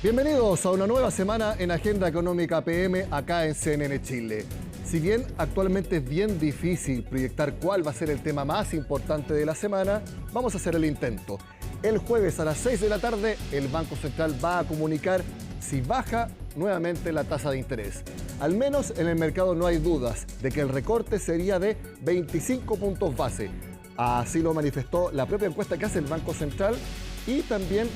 Bienvenidos a una nueva semana en Agenda Económica PM acá en CNN Chile. Si bien actualmente es bien difícil proyectar cuál va a ser el tema más importante de la semana, vamos a hacer el intento. El jueves a las 6 de la tarde, el Banco Central va a comunicar si baja nuevamente la tasa de interés. Al menos en el mercado no hay dudas de que el recorte sería de 25 puntos base. Así lo manifestó la propia encuesta que hace el Banco Central y también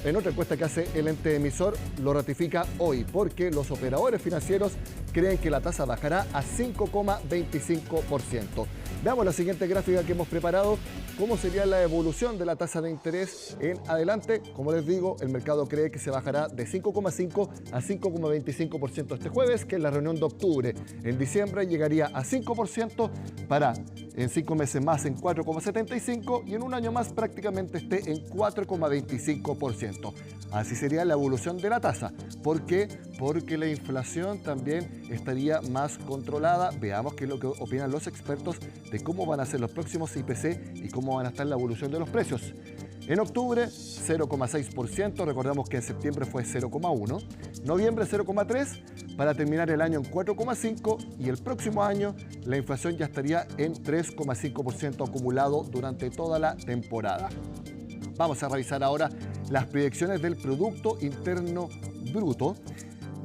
en otra encuesta que hace el ente emisor lo ratifica hoy, porque los operadores financieros creen que la tasa bajará a 5,25%. Veamos la siguiente gráfica que hemos preparado, cómo sería la evolución de la tasa de interés en adelante. Como les digo, el mercado cree que se bajará de 5,5 a 5,25% este jueves, que es la reunión de octubre. En diciembre llegaría a 5% para en 5 meses más en 4,75 y en un año más prácticamente esté en 4,25%. Así sería la evolución de la tasa. ¿Por qué? Porque la inflación también estaría más controlada. Veamos qué es lo que opinan los expertos de cómo van a ser los próximos IPC y cómo van a estar la evolución de los precios. En octubre, 0,6%, recordamos que en septiembre fue 0,1%, noviembre 0,3%, para terminar el año en 4,5% y el próximo año la inflación ya estaría en 3,5% acumulado durante toda la temporada. Vamos a revisar ahora las proyecciones del Producto Interno Bruto.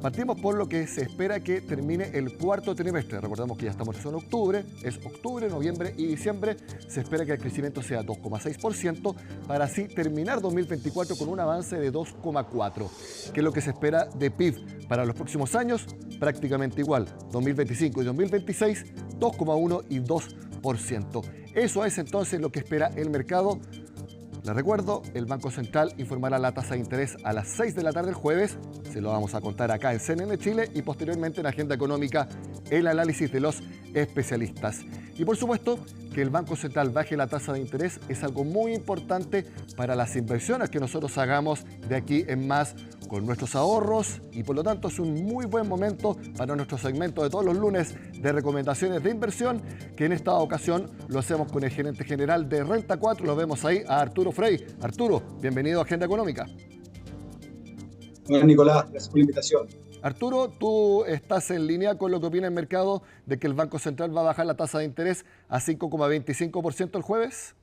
Partimos por lo que se espera que termine el cuarto trimestre. Recordamos que ya estamos en octubre, es octubre, noviembre y diciembre. Se espera que el crecimiento sea 2,6% para así terminar 2024 con un avance de 2,4%. ¿Qué es lo que se espera de PIB para los próximos años? Prácticamente igual, 2025 y 2026, 2,1% y 2%. Eso es entonces lo que espera el mercado. Les recuerdo, el Banco Central informará la tasa de interés a las 6 de la tarde el jueves. Se lo vamos a contar acá en CNN Chile y posteriormente en Agenda Económica el análisis de los especialistas. Y por supuesto que el Banco Central baje la tasa de interés es algo muy importante para las inversiones que nosotros hagamos de aquí en más con nuestros ahorros y por lo tanto es un muy buen momento para nuestro segmento de todos los lunes de recomendaciones de inversión, que en esta ocasión lo hacemos con el gerente general de Renta 4, lo vemos ahí a Arturo Frey. Arturo, bienvenido a Agenda Económica. Hola Nicolás, gracias por la invitación. Arturo, ¿tú estás en línea con lo que opina el mercado de que el Banco Central va a bajar la tasa de interés a 5,25% el jueves?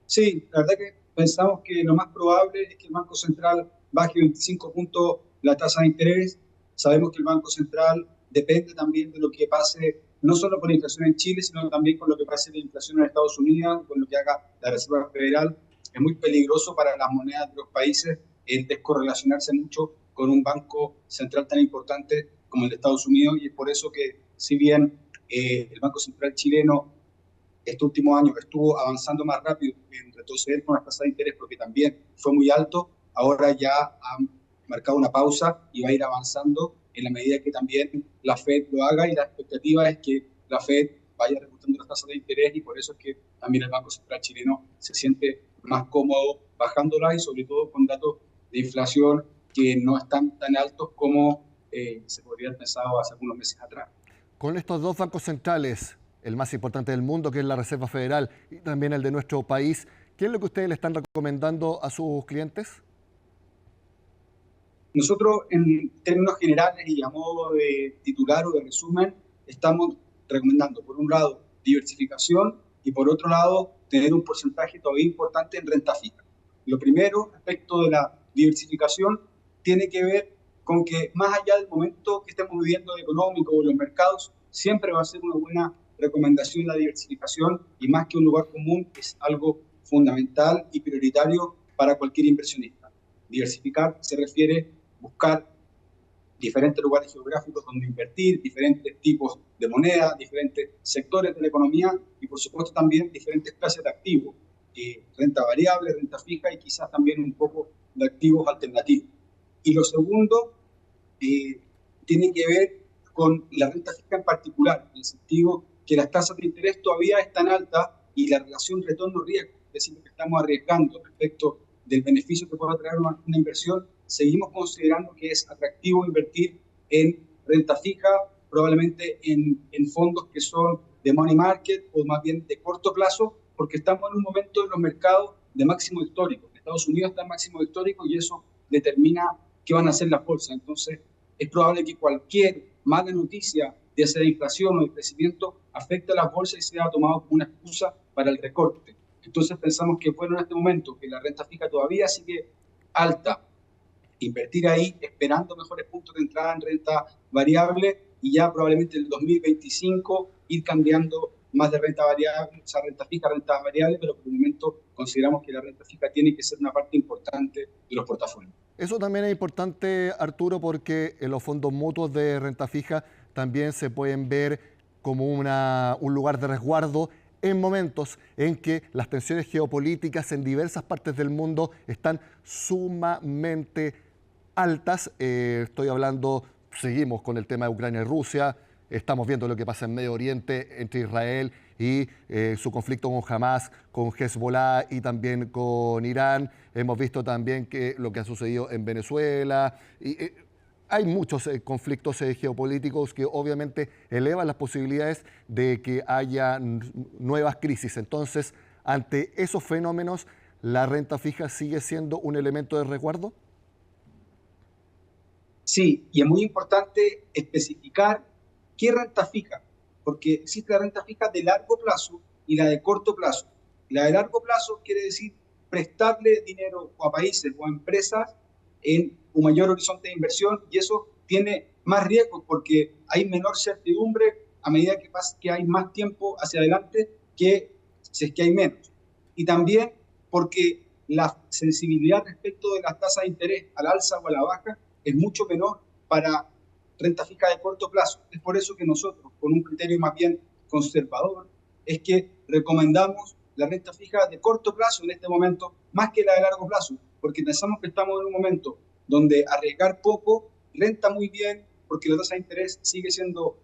Sí, la verdad que pensamos que lo más probable es que el Banco Central baje 25 puntos la tasa de interés. Sabemos que el Banco Central depende también de lo que pase, no solo con la inflación en Chile, sino también con lo que pase la inflación en Estados Unidos, con lo que haga la Reserva Federal. Es muy peligroso para las monedas de los países el descorrelacionarse mucho con un banco central tan importante como el de Estados Unidos, y es por eso que si bien el Banco Central chileno este último año estuvo avanzando más rápido en retroceder con las tasas de interés porque también fue muy alto, ahora ya ha marcado una pausa y va a ir avanzando en la medida que también la Fed lo haga, y la expectativa es que la Fed vaya reajustando las tasas de interés, y por eso es que también el Banco Central chileno se siente más cómodo bajándolas, y sobre todo con datos de inflación que no están tan altos como se podría haber pensado hace algunos meses atrás. Con estos dos bancos centrales, el más importante del mundo, que es la Reserva Federal, y también el de nuestro país, ¿qué es lo que ustedes le están recomendando a sus clientes? Nosotros, en términos generales y a modo de titular o de resumen, estamos recomendando, por un lado, diversificación y por otro lado, tener un porcentaje todavía importante en renta fija. Lo primero, respecto de la diversificación, tiene que ver con que más allá del momento que estemos viviendo económico o los mercados, siempre va a ser una buena recomendación la diversificación, y más que un lugar común, es algo fundamental y prioritario para cualquier inversionista. Diversificar se refiere a buscar diferentes lugares geográficos donde invertir, diferentes tipos de moneda, diferentes sectores de la economía y por supuesto también diferentes clases de activos, renta variable, renta fija y quizás también un poco de activos alternativos. Y lo segundo tiene que ver con la renta fija en particular, en el sentido que las tasas de interés todavía están altas y la relación retorno-riesgo, es decir, que estamos arriesgando respecto del beneficio que pueda traer una inversión, seguimos considerando que es atractivo invertir en renta fija, probablemente en fondos que son de money market o más bien de corto plazo, porque estamos en un momento en los mercados de máximo histórico. Estados Unidos está en máximo histórico y eso determina qué van a hacer las bolsas. Entonces, es probable que cualquier mala noticia, ya sea de inflación o de crecimiento, afecte a las bolsas y sea tomado como una excusa para el recorte. Entonces, pensamos que bueno en este momento que la renta fija todavía sigue alta, invertir ahí esperando mejores puntos de entrada en renta variable y ya probablemente en el 2025 ir cambiando más de renta variable, o sea, renta fija, renta variable, pero por el momento consideramos que la renta fija tiene que ser una parte importante de los portafolios. Eso también es importante, Arturo, porque en los fondos mutuos de renta fija también se pueden ver como un lugar de resguardo en momentos en que las tensiones geopolíticas en diversas partes del mundo están sumamente altas. Estoy hablando, seguimos con el tema de Ucrania y Rusia, estamos viendo lo que pasa en Medio Oriente entre Israel y su conflicto con Hamas, con Hezbollah y también con Irán. Hemos visto también que lo que ha sucedido en Venezuela. Hay muchos conflictos geopolíticos que obviamente elevan las posibilidades de que haya nuevas crisis. Entonces, ante esos fenómenos, ¿la renta fija sigue siendo un elemento de resguardo? Sí, y es muy importante especificar qué renta fija, porque existe la renta fija de largo plazo y la de corto plazo. La de largo plazo quiere decir prestarle dinero a países o a empresas en un mayor horizonte de inversión y eso tiene más riesgos porque hay menor certidumbre a medida que hay más tiempo hacia adelante que si es que hay menos. Y también porque la sensibilidad respecto de las tasas de interés al alza o a la baja es mucho menor para renta fija de corto plazo. Es por eso que nosotros, con un criterio más bien conservador, es que recomendamos la renta fija de corto plazo en este momento, más que la de largo plazo, porque pensamos que estamos en un momento donde arriesgar poco renta muy bien, porque la tasa de interés sigue siendo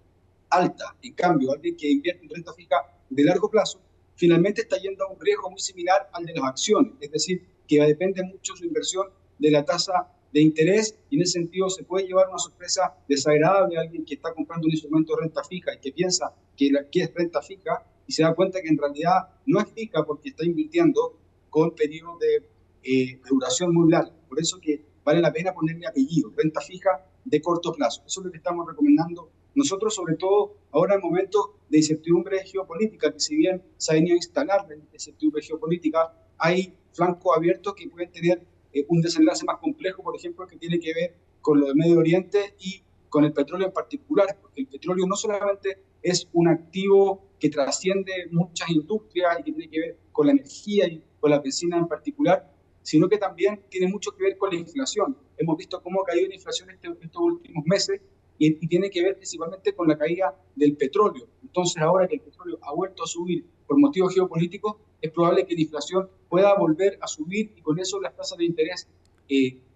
alta. En cambio, alguien que invierte en renta fija de largo plazo, finalmente está yendo a un riesgo muy similar al de las acciones, es decir, que depende mucho su inversión de la tasa de interés y en ese sentido se puede llevar una sorpresa desagradable a alguien que está comprando un instrumento de renta fija y que piensa que es renta fija y se da cuenta que en realidad no es fija porque está invirtiendo con periodos de duración muy larga. Por eso que vale la pena ponerle apellido, renta fija de corto plazo. Eso es lo que estamos recomendando nosotros, sobre todo ahora en momentos de incertidumbre geopolítica, que si bien se ha venido a instalar la incertidumbre geopolítica, hay flancos abiertos que pueden tener un desenlace más complejo, por ejemplo, que tiene que ver con lo del Medio Oriente y con el petróleo en particular, porque el petróleo no solamente es un activo que trasciende muchas industrias y que tiene que ver con la energía y con la benzina en particular, sino que también tiene mucho que ver con la inflación. Hemos visto cómo ha caído la inflación estos últimos meses y tiene que ver principalmente con la caída del petróleo. Entonces, ahora que el petróleo ha vuelto a subir por motivos geopolíticos, es probable que la inflación pueda volver a subir y con eso las tasas de interés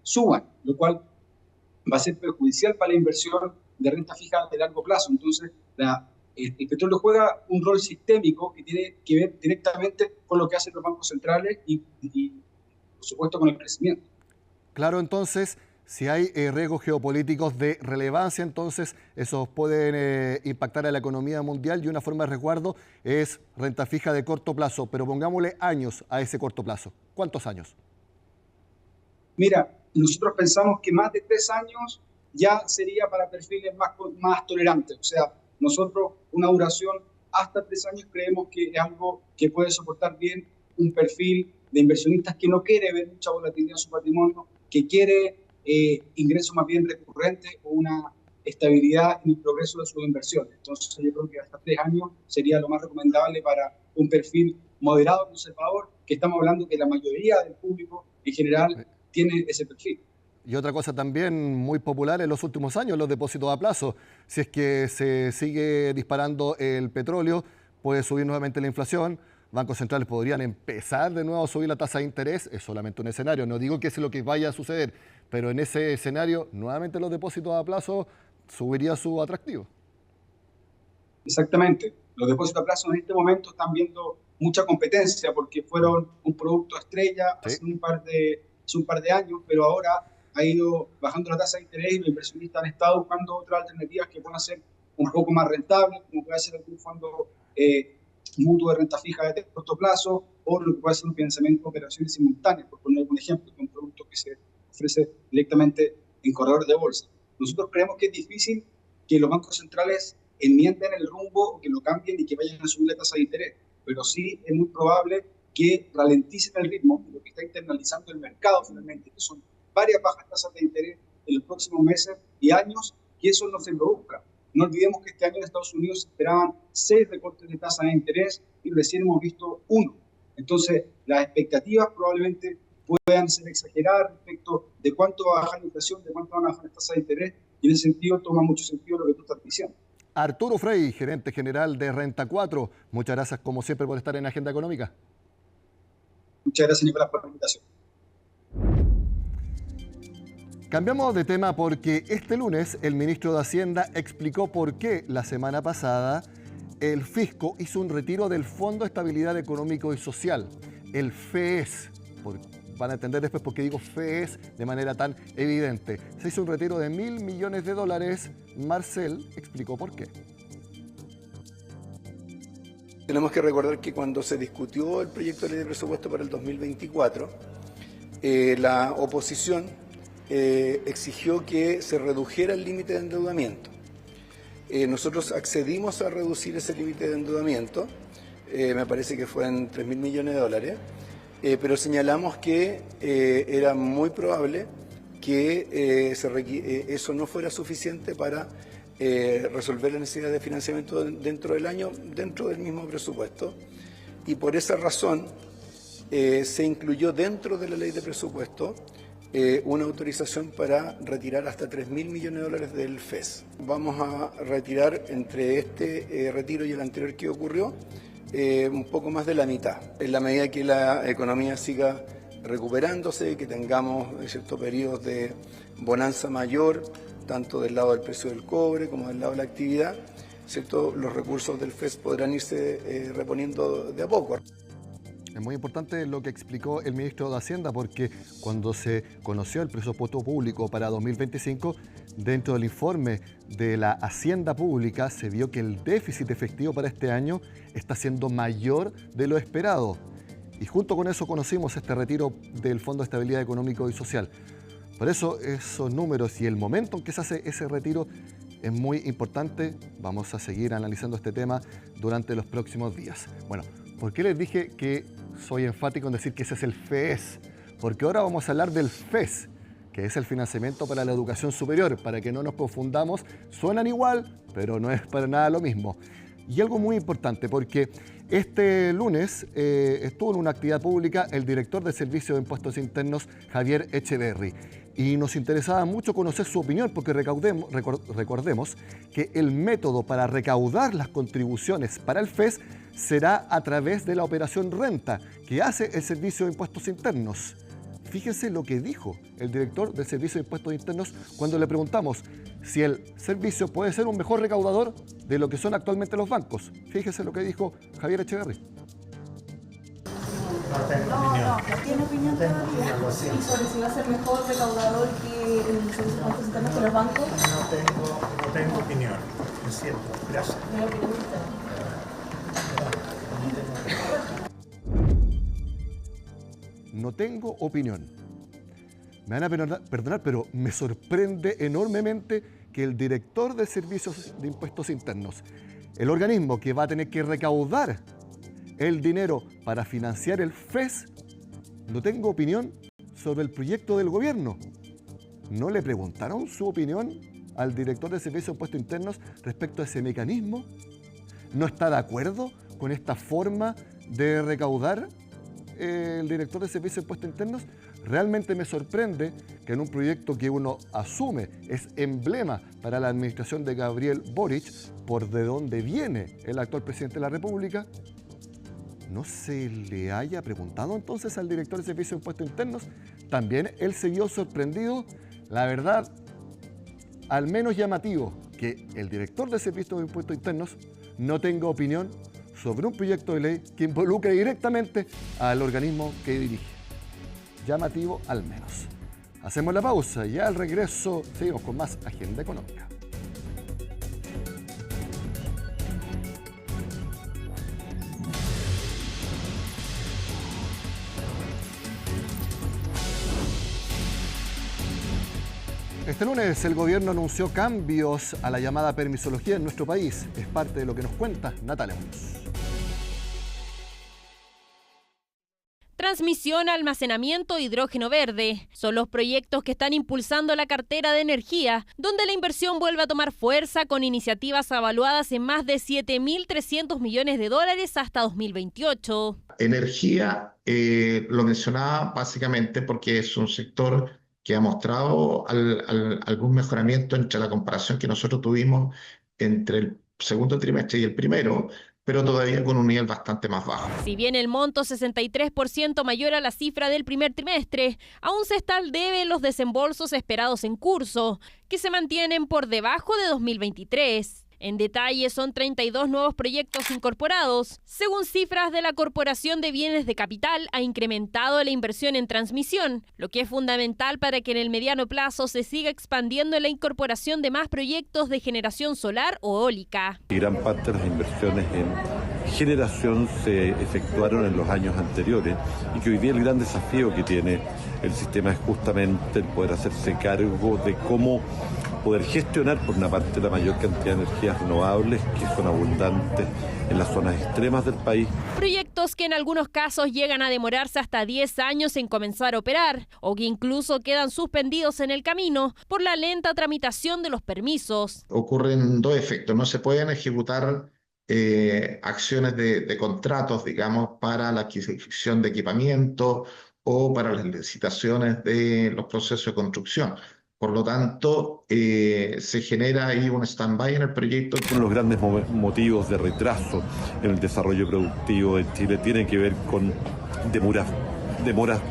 suban, lo cual va a ser perjudicial para la inversión de renta fija de largo plazo. Entonces, el petróleo juega un rol sistémico que tiene que ver directamente con lo que hacen los bancos centrales y por supuesto, con el crecimiento. Claro, entonces, si hay riesgos geopolíticos de relevancia, entonces esos pueden impactar a la economía mundial y una forma de resguardo es renta fija de corto plazo, pero pongámosle años a ese corto plazo. ¿Cuántos años? Mira, nosotros pensamos que más de 3 años ya sería para perfiles más tolerantes. O sea, nosotros una duración hasta 3 años creemos que es algo que puede soportar bien un perfil de inversionistas que no quiere ver mucha volatilidad en su patrimonio, que quiere ingresos más bien recurrentes o una estabilidad en el progreso de sus inversiones. Entonces yo creo que hasta 3 años sería lo más recomendable para un perfil moderado, conservador, que estamos hablando que la mayoría del público en general tiene ese perfil. Y otra cosa también muy popular en los últimos años, los depósitos a plazo. Si es que se sigue disparando el petróleo, puede subir nuevamente la inflación. Bancos centrales podrían empezar de nuevo a subir la tasa de interés. Es solamente un escenario. No digo que es lo que vaya a suceder, pero en ese escenario, nuevamente los depósitos a plazo subiría su atractivo. Exactamente. Los depósitos a plazo en este momento están viendo mucha competencia porque fueron un producto estrella Sí. hace un par de años, pero ahora ha ido bajando la tasa de interés y los inversionistas han estado buscando otras alternativas que puedan ser un poco más rentables, como puede ser algún fondo mutuo de renta fija de corto plazo o lo que puede ser un financiamiento de operaciones simultáneas, por poner un ejemplo, de un producto que se ofrece directamente en corredores de bolsa. Nosotros creemos que es difícil que los bancos centrales enmienden el rumbo, que lo cambien y que vayan a subir la tasa de interés, pero sí es muy probable que ralenticen el ritmo de lo que está internalizando el mercado finalmente, que son varias bajas tasas de interés en los próximos meses y años, y eso no se produzca. No olvidemos que este año en Estados Unidos se esperaban 6 recortes de tasa de interés y recién hemos visto 1. Entonces, las expectativas probablemente puedan ser exageradas respecto de cuánto va a bajar la inflación, de cuánto van a bajar las tasas de interés, y en ese sentido toma mucho sentido lo que tú estás diciendo. Arturo Frey, gerente general de Renta 4, muchas gracias como siempre por estar en Agenda Económica. Muchas gracias, Nicolás, por la invitación. Cambiamos de tema porque este lunes el ministro de Hacienda explicó por qué la semana pasada el fisco hizo un retiro del Fondo de Estabilidad Económico y Social, el FES. Van a entender después por qué digo FES de manera tan evidente. Se hizo un retiro de $1.000 millones. Marcel explicó por qué. Tenemos que recordar que cuando se discutió el proyecto de ley de presupuesto para el 2024, la oposición exigió que se redujera el límite de endeudamiento. Nosotros accedimos a reducir ese límite de endeudamiento, me parece que fue en $3.000 millones, pero señalamos que era muy probable que eso no fuera suficiente para resolver la necesidad de financiamiento dentro del año, dentro del mismo presupuesto, y por esa razón se incluyó dentro de la ley de presupuesto una autorización para retirar hasta $3.000 millones del FES. Vamos a retirar entre este retiro y el anterior que ocurrió un poco más de la mitad. En la medida que la economía siga recuperándose, que tengamos ciertos periodos de bonanza mayor, tanto del lado del precio del cobre como del lado de la actividad, ¿cierto? Los recursos del FES podrán irse reponiendo de a poco. Es muy importante lo que explicó el ministro de Hacienda, porque cuando se conoció el presupuesto público para 2025, dentro del informe de la Hacienda Pública se vio que el déficit efectivo para este año está siendo mayor de lo esperado. Y junto con eso conocimos este retiro del Fondo de Estabilidad Económico y Social. Por eso esos números y el momento en que se hace ese retiro es muy importante. Vamos a seguir analizando este tema durante los próximos días. Bueno, ¿por qué les dije que soy enfático en decir que ese es el FES? Porque ahora vamos a hablar del FES, que es el financiamiento para la educación superior. Para que no nos confundamos, suenan igual, pero no es para nada lo mismo. Y algo muy importante, porque este lunes estuvo en una actividad pública el director del Servicio de Impuestos Internos, Javier Echeverry. Y nos interesaba mucho conocer su opinión, porque recordemos que el método para recaudar las contribuciones para el FES será a través de la operación renta que hace el Servicio de Impuestos Internos. Fíjense lo que dijo el director del Servicio de Impuestos Internos cuando le preguntamos si el servicio puede ser un mejor recaudador de lo que son actualmente los bancos. Fíjense lo que dijo Javier Echeverry. No tiene opinión todavía. ¿Y sobre si va a ser mejor recaudador que el Servicio de Impuestos Internos que los bancos? No tengo opinión, es cierto. Gracias. No tengo opinión. Me van a perdonar, pero me sorprende enormemente que el director de Servicios de Impuestos Internos, el organismo que va a tener que recaudar el dinero para financiar el FES, no tengo opinión sobre el proyecto del gobierno. ¿No le preguntaron su opinión al director de Servicios de Impuestos Internos respecto a ese mecanismo? ¿No está de acuerdo con esta forma de recaudar el director de Servicios de Impuestos Internos? Realmente me sorprende que en un proyecto que uno asume es emblema para la administración de Gabriel Boric, por de dónde viene el actual presidente de la República, no se le haya preguntado entonces al director de Servicios de Impuestos Internos. También él se vio sorprendido. La verdad, al menos llamativo, que el director de Servicios de Impuestos Internos no tenga opinión sobre un proyecto de ley que involucre directamente al organismo que dirige. Llamativo al menos. Hacemos la pausa y al regreso seguimos con más Agenda Económica. Este lunes el gobierno anunció cambios a la llamada permisología en nuestro país. Es parte de lo que nos cuenta Natalia Muñoz. Transmisión, almacenamiento, hidrógeno verde. Son los proyectos que están impulsando la cartera de energía, donde la inversión vuelve a tomar fuerza con iniciativas avaluadas en más de 7.300 millones de dólares hasta 2028. Energía, lo mencionaba básicamente porque es un sector que ha mostrado algún mejoramiento entre la comparación que nosotros tuvimos entre el segundo trimestre y el primero, pero todavía con un nivel bastante más bajo. Si bien el monto 63% mayor a la cifra del primer trimestre, aún se está al debe en los desembolsos esperados en curso, que se mantienen por debajo de 2023. En detalle, son 32 nuevos proyectos incorporados. Según cifras de la Corporación de Bienes de Capital, ha incrementado la inversión en transmisión, lo que es fundamental para que en el mediano plazo se siga expandiendo la incorporación de más proyectos de generación solar o eólica. Gran parte de las inversiones en generación se efectuaron en los años anteriores y que hoy día el gran desafío que tiene el sistema es justamente el poder hacerse cargo de cómo poder gestionar por una parte la mayor cantidad de energías renovables que son abundantes en las zonas extremas del país. Proyectos que en algunos casos llegan a demorarse hasta 10 años en comenzar a operar o que incluso quedan suspendidos en el camino por la lenta tramitación de los permisos. Ocurren dos efectos, no se pueden ejecutar acciones de contratos, digamos, para la adquisición de equipamiento o para las licitaciones de los procesos de construcción. Por lo tanto, se genera ahí un stand-by en el proyecto. Uno de los grandes motivos de retraso en el desarrollo productivo de Chile tiene que ver con demoras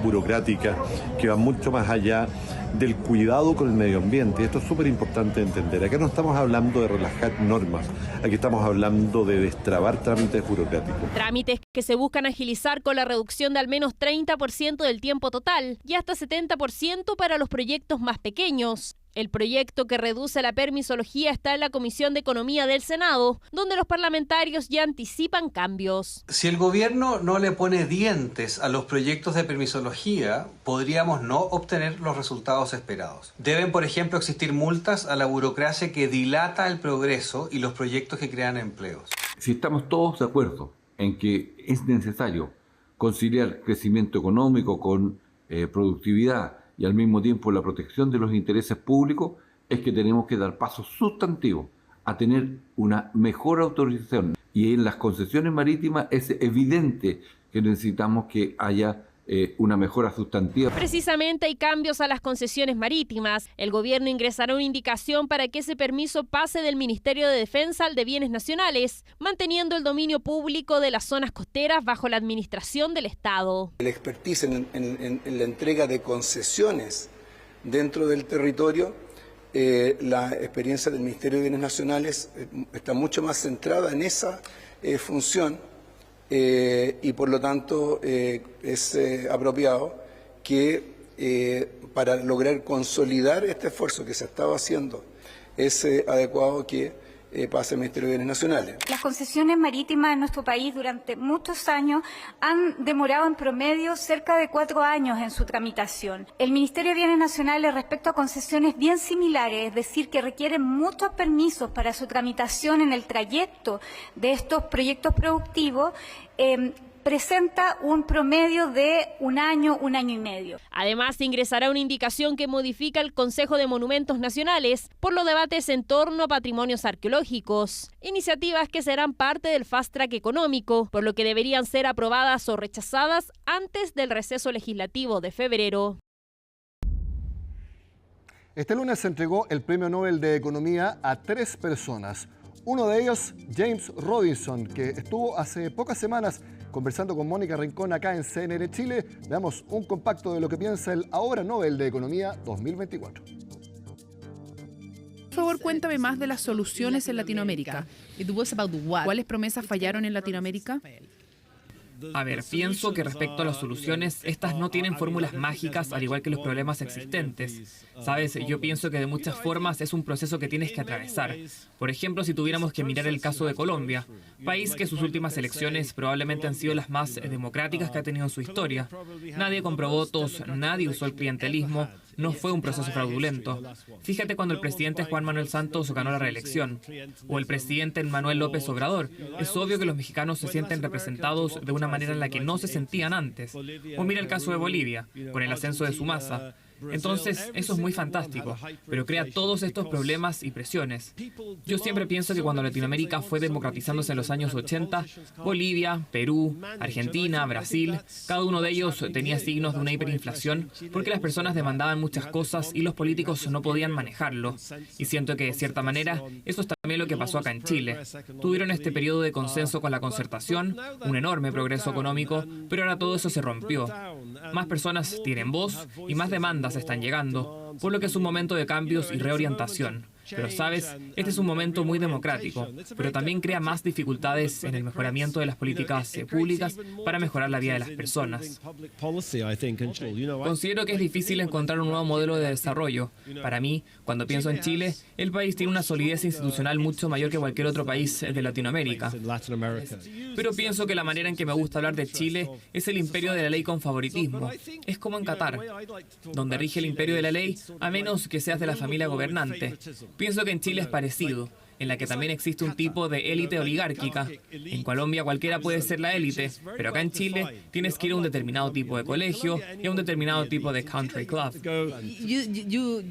burocráticas que van mucho más allá del cuidado con el medio ambiente. Y esto es súper importante entender. Acá no estamos hablando de relajar normas, aquí estamos hablando de destrabar trámites burocráticos. Trámites que se buscan agilizar con la reducción de al menos 30% del tiempo total y hasta 70% para los proyectos más pequeños. El proyecto que reduce la permisología está en la Comisión de Economía del Senado, donde los parlamentarios ya anticipan cambios. Si el gobierno no le pone dientes a los proyectos de permisología, podríamos no obtener los resultados esperados. Deben, por ejemplo, existir multas a la burocracia que dilata el progreso y los proyectos que crean empleos. Si estamos todos de acuerdo en que es necesario conciliar crecimiento económico con productividad, y al mismo tiempo la protección de los intereses públicos, es que tenemos que dar pasos sustantivos a tener una mejor autorización. Y en las concesiones marítimas es evidente que necesitamos que haya una mejora sustantiva. Precisamente hay cambios a las concesiones marítimas. El gobierno ingresará una indicación para que ese permiso pase del Ministerio de Defensa al de Bienes Nacionales, manteniendo el dominio público de las zonas costeras bajo la administración del Estado. El expertise en la entrega de concesiones dentro del territorio, la experiencia del Ministerio de Bienes Nacionales está mucho más centrada en esa función. Y por lo tanto es apropiado que para lograr consolidar este esfuerzo que se estaba haciendo es adecuado que pase al Ministerio de Bienes Nacionales. Las concesiones marítimas en nuestro país durante muchos años han demorado en promedio cerca de 4 años en su tramitación. El Ministerio de Bienes Nacionales respecto a concesiones bien similares, es decir, que requieren muchos permisos para su tramitación en el trayecto de estos proyectos productivos, presenta un promedio de un año y medio. Además, ingresará una indicación que modifica el Consejo de Monumentos Nacionales por los debates en torno a patrimonios arqueológicos. Iniciativas que serán parte del fast track económico, por lo que deberían ser aprobadas o rechazadas antes del receso legislativo de febrero. Este lunes se entregó el Premio Nobel de Economía a 3 personas. Uno de ellos, James Robinson, que estuvo hace pocas semanas conversando con Mónica Rincón acá en CNN Chile. Veamos un compacto de lo que piensa el ahora Nobel de Economía 2024. Por favor, cuéntame más de las soluciones en Latinoamérica. ¿Cuáles promesas fallaron en Latinoamérica? A ver, pienso que respecto a las soluciones, estas no tienen fórmulas mágicas, al igual que los problemas existentes. ¿Sabes? Yo pienso que de muchas formas es un proceso que tienes que atravesar. Por ejemplo, si tuviéramos que mirar el caso de Colombia, país que sus últimas elecciones probablemente han sido las más democráticas que ha tenido en su historia. Nadie compró votos, nadie usó el clientelismo, no fue un proceso fraudulento. Fíjate cuando el presidente Juan Manuel Santos ganó la reelección, o el presidente Manuel López Obrador. Es obvio que los mexicanos se sienten representados de una manera en la que no se sentían antes. O mira el caso de Bolivia, con el ascenso de Sumasa. Entonces, eso es muy fantástico, pero crea todos estos problemas y presiones. Yo siempre pienso que cuando Latinoamérica fue democratizándose en los años 80, Bolivia, Perú, Argentina, Brasil, cada uno de ellos tenía signos de una hiperinflación porque las personas demandaban muchas cosas y los políticos no podían manejarlo. Y siento que, de cierta manera, eso es también lo que pasó acá en Chile. Tuvieron este periodo de consenso con la concertación, un enorme progreso económico, pero ahora todo eso se rompió. Más personas tienen voz y más demandas están llegando, por lo que es un momento de cambios y reorientación. Pero sabes, este es un momento muy democrático, pero también crea más dificultades en el mejoramiento de las políticas públicas para mejorar la vida de las personas. Considero que es difícil encontrar un nuevo modelo de desarrollo. Para mí, cuando pienso en Chile, el país tiene una solidez institucional mucho mayor que cualquier otro país de Latinoamérica. Pero pienso que la manera en que me gusta hablar de Chile es el imperio de la ley con favoritismo. Es como en Qatar, donde rige el imperio de la ley a menos que seas de la familia gobernante. Pienso que en Chile es parecido, en la que también existe un tipo de élite oligárquica. En Colombia cualquiera puede ser la élite, pero acá en Chile tienes que ir a un determinado tipo de colegio y a un determinado tipo de country club.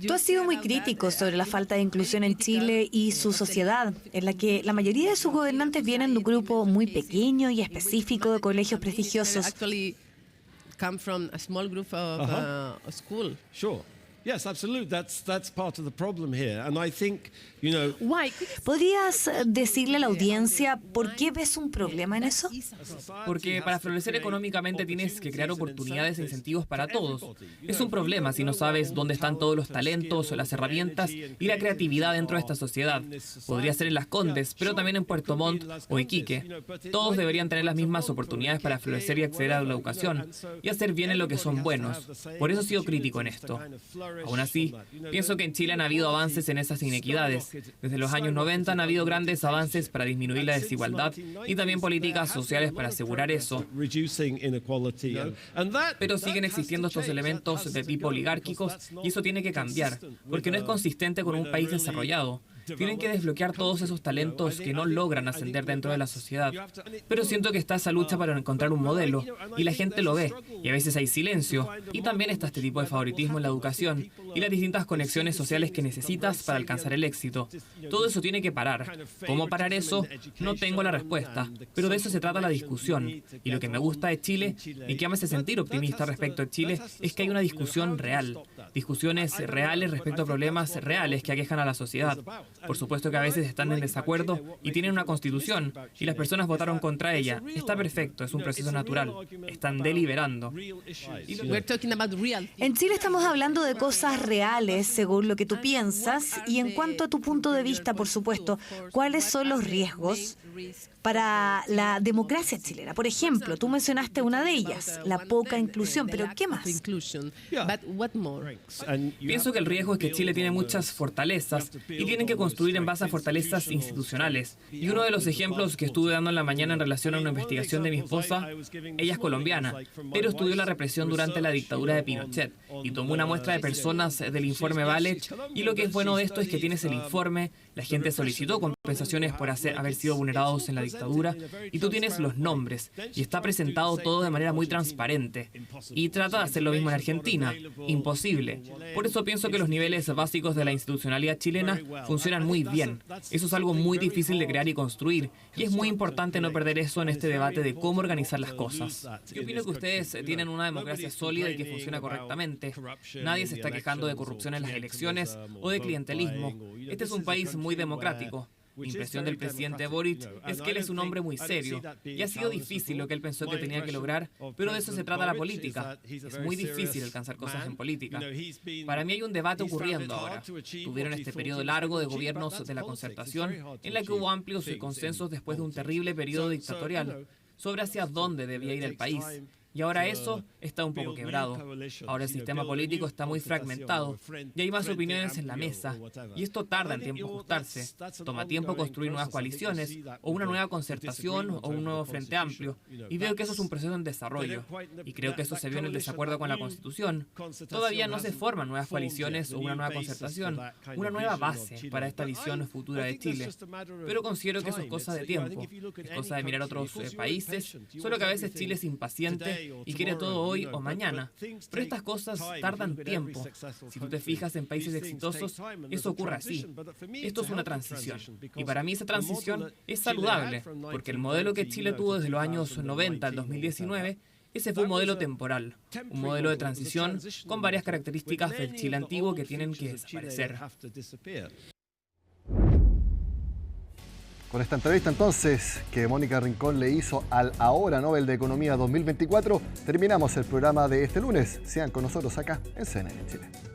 Tú has sido muy crítico sobre la falta de inclusión en Chile y su sociedad, en la que la mayoría de sus gobernantes vienen de un grupo muy pequeño y específico de colegios prestigiosos. Yes, absolutely. That's part of the problem here. And I think, ¿Podrías decirle a la audiencia por qué ves un problema en eso? Porque para florecer económicamente tienes que crear oportunidades e incentivos para todos. Es un problema si no sabes dónde están todos los talentos, las herramientas y la creatividad dentro de esta sociedad. Podría ser en Las Condes, pero también en Puerto Montt o Iquique. Todos deberían tener las mismas oportunidades para florecer y acceder a la educación y hacer bien en lo que son buenos. Por eso he sido crítico en esto. Aún así, pienso que en Chile han habido avances en esas inequidades. Desde los años 90 han habido grandes avances para disminuir la desigualdad y también políticas sociales para asegurar eso. Pero siguen existiendo estos elementos de tipo oligárquicos y eso tiene que cambiar, porque no es consistente con un país desarrollado. Tienen que desbloquear todos esos talentos que no logran ascender dentro de la sociedad. Pero siento que está esa lucha para encontrar un modelo, y la gente lo ve, y a veces hay silencio. Y también está este tipo de favoritismo en la educación, y las distintas conexiones sociales que necesitas para alcanzar el éxito. Todo eso tiene que parar. ¿Cómo parar eso? No tengo la respuesta, pero de eso se trata la discusión. Y lo que me gusta de Chile, y que me hace sentir optimista respecto a Chile, es que hay una discusión real. Discusiones reales respecto a problemas reales que aquejan a la sociedad. Por supuesto que a veces están en desacuerdo y tienen una constitución y las personas votaron contra ella. Está perfecto, es un proceso natural. Están deliberando. En Chile estamos hablando de cosas reales, según lo que tú piensas, y en cuanto a tu punto de vista, por supuesto, ¿cuáles son los riesgos para la democracia chilena? Por ejemplo, tú mencionaste una de ellas, la poca inclusión, pero ¿qué más? Pienso que el riesgo es que Chile tiene muchas fortalezas y tienen que construir en base a fortalezas institucionales. Y uno de los ejemplos que estuve dando en la mañana en relación a una investigación de mi esposa, ella es colombiana, pero estudió la represión durante la dictadura de Pinochet y tomó una muestra de personas del informe Valech, y lo que es bueno de esto es que tienes el informe, la gente solicitó compensaciones por haber sido vulnerados en la dictadura, y tú tienes los nombres, y está presentado todo de manera muy transparente. Y trata de hacer lo mismo en Argentina. Imposible. Por eso pienso que los niveles básicos de la institucionalidad chilena funcionan muy bien. Eso es algo muy difícil de crear y construir, y es muy importante no perder eso en este debate de cómo organizar las cosas. Yo opino que ustedes tienen una democracia sólida y que funciona correctamente. Nadie se está quejando de corrupción en las elecciones o de clientelismo. Este es un país muy democrático. Mi impresión del presidente Boric es que él es un hombre muy serio, y ha sido difícil lo que él pensó que tenía que lograr, pero de eso se trata la política. Es muy difícil alcanzar cosas en política. Para mí hay un debate ocurriendo ahora. Tuvieron este periodo largo de gobiernos de la concertación, en la que hubo amplios consensos después de un terrible periodo dictatorial sobre hacia dónde debía ir el país. Y ahora eso está un poco quebrado. Ahora el sistema político está muy fragmentado y hay más opiniones en la mesa. Y esto tarda en tiempo ajustarse. Toma tiempo construir nuevas coaliciones o una nueva concertación o un nuevo frente amplio. Y veo que eso es un proceso en desarrollo. Y creo que eso se vio en el desacuerdo con la Constitución. Todavía no se forman nuevas coaliciones o una nueva concertación, una nueva base para esta visión futura de Chile. Pero considero que eso es cosa de tiempo. Es cosa de mirar a otros países, solo que a veces Chile es impaciente y quiere todo hoy o mañana. Pero estas cosas tardan tiempo. Si tú te fijas en países exitosos, eso ocurre así. Esto es una transición. Y para mí esa transición es saludable, porque el modelo que Chile tuvo desde los años 90 al 2019, ese fue un modelo temporal, un modelo de transición con varias características del Chile antiguo que tienen que desaparecer. Con esta entrevista entonces que Mónica Rincón le hizo al Ahora Nobel de Economía 2024, terminamos el programa de este lunes. Sean con nosotros acá en CNN Chile.